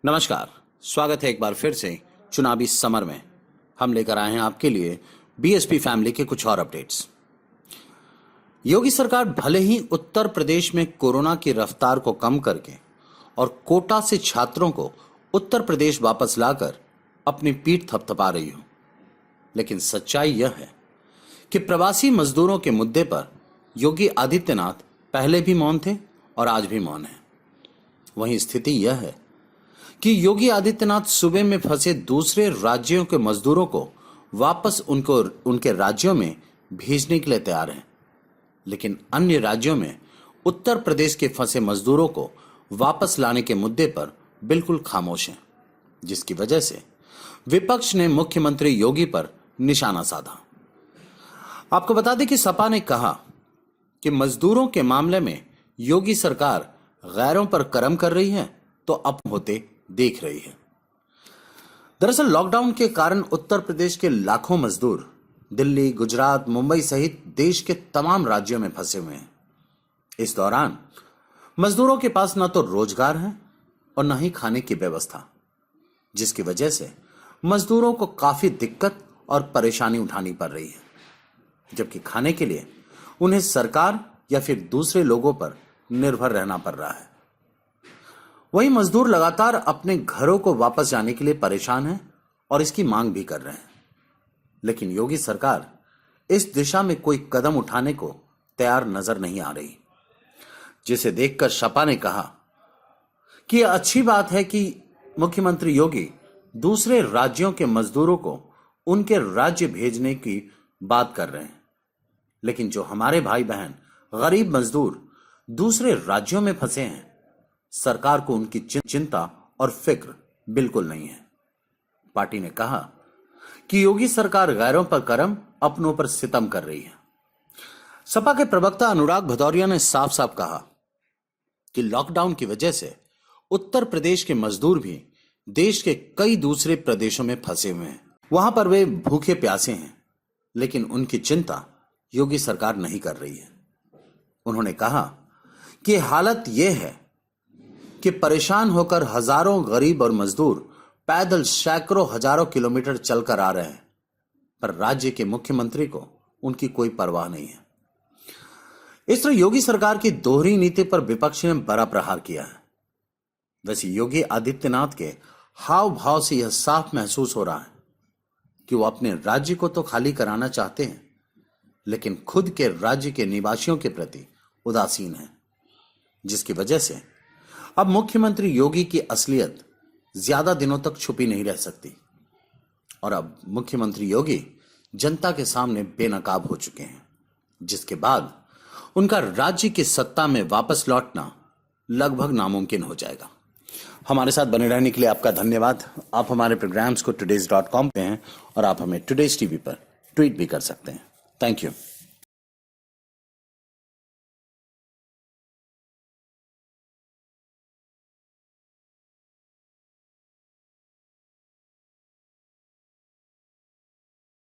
नमस्कार। स्वागत है एक बार फिर से चुनावी समर में। हम लेकर आए हैं आपके लिए बीएसपी फैमिली के कुछ और अपडेट्स। योगी सरकार भले ही उत्तर प्रदेश में कोरोना की रफ्तार को कम करके और कोटा से छात्रों को उत्तर प्रदेश वापस लाकर अपनी पीठ थपथपा रही हो, लेकिन सच्चाई यह है कि प्रवासी मजदूरों के मुद्दे पर योगी आदित्यनाथ पहले भी मौन थे और आज भी मौन है। वहीं स्थिति यह है कि योगी आदित्यनाथ सूबे में फंसे दूसरे राज्यों के मजदूरों को वापस उनके राज्यों में भेजने के लिए तैयार हैं, लेकिन अन्य राज्यों में उत्तर प्रदेश के फंसे मजदूरों को वापस लाने के मुद्दे पर बिल्कुल खामोश हैं, जिसकी वजह से विपक्ष ने मुख्यमंत्री योगी पर निशाना साधा। आपको बता दें कि सपा ने कहा कि मजदूरों के मामले में योगी सरकार गैरों पर करम कर रही है तो अपने होते देख रही है। दरअसल लॉकडाउन के कारण उत्तर प्रदेश के लाखों मजदूर दिल्ली, गुजरात, मुंबई सहित देश के तमाम राज्यों में फंसे हुए हैं। इस दौरान मजदूरों के पास न तो रोजगार है और न ही खाने की व्यवस्था, जिसकी वजह से मजदूरों को काफी दिक्कत और परेशानी उठानी पड़ रही है, जबकि खाने के लिए उन्हें सरकार या फिर दूसरे लोगों पर निर्भर रहना पड़ रहा है। वहीं मजदूर लगातार अपने घरों को वापस जाने के लिए परेशान हैं और इसकी मांग भी कर रहे हैं, लेकिन योगी सरकार इस दिशा में कोई कदम उठाने को तैयार नजर नहीं आ रही, जिसे देखकर सपा ने कहा कि यह अच्छी बात है कि मुख्यमंत्री योगी दूसरे राज्यों के मजदूरों को उनके राज्य भेजने की बात कर रहे हैं, लेकिन जो हमारे भाई बहन गरीब मजदूर दूसरे राज्यों में फंसे हैं, सरकार को उनकी चिंता और फिक्र बिल्कुल नहीं है। पार्टी ने कहा कि योगी सरकार गैरों पर करम, अपनों पर सितम कर रही है। सपा के प्रवक्ता अनुराग भदौरिया ने साफ साफ कहा कि लॉकडाउन की वजह से उत्तर प्रदेश के मजदूर भी देश के कई दूसरे प्रदेशों में फंसे हुए हैं। वहां पर वे भूखे प्यासे हैं, लेकिन उनकी चिंता योगी सरकार नहीं कर रही है। उन्होंने कहा कि हालत यह है कि परेशान होकर हजारों गरीब और मजदूर पैदल सैकड़ों हजारों किलोमीटर चलकर आ रहे हैं, पर राज्य के मुख्यमंत्री को उनकी कोई परवाह नहीं है। इस तरह योगी सरकार की दोहरी नीति पर विपक्ष ने बड़ा प्रहार किया है। वैसे योगी आदित्यनाथ के हाव भाव से यह साफ महसूस हो रहा है कि वो अपने राज्य को तो खाली कराना चाहते हैं, लेकिन खुद के राज्य के निवासियों के प्रति उदासीन है, जिसकी वजह से अब मुख्यमंत्री योगी की असलियत ज्यादा दिनों तक छुपी नहीं रह सकती और अब मुख्यमंत्री योगी जनता के सामने बेनकाब हो चुके हैं, जिसके बाद उनका राज्य की सत्ता में वापस लौटना लगभग नामुमकिन हो जाएगा। हमारे साथ बने रहने के लिए आपका धन्यवाद। आप हमारे प्रोग्राम्स को today's.com पे हैं और आप हमें टुडेज टीवी पर ट्वीट भी कर सकते हैं। Thank you.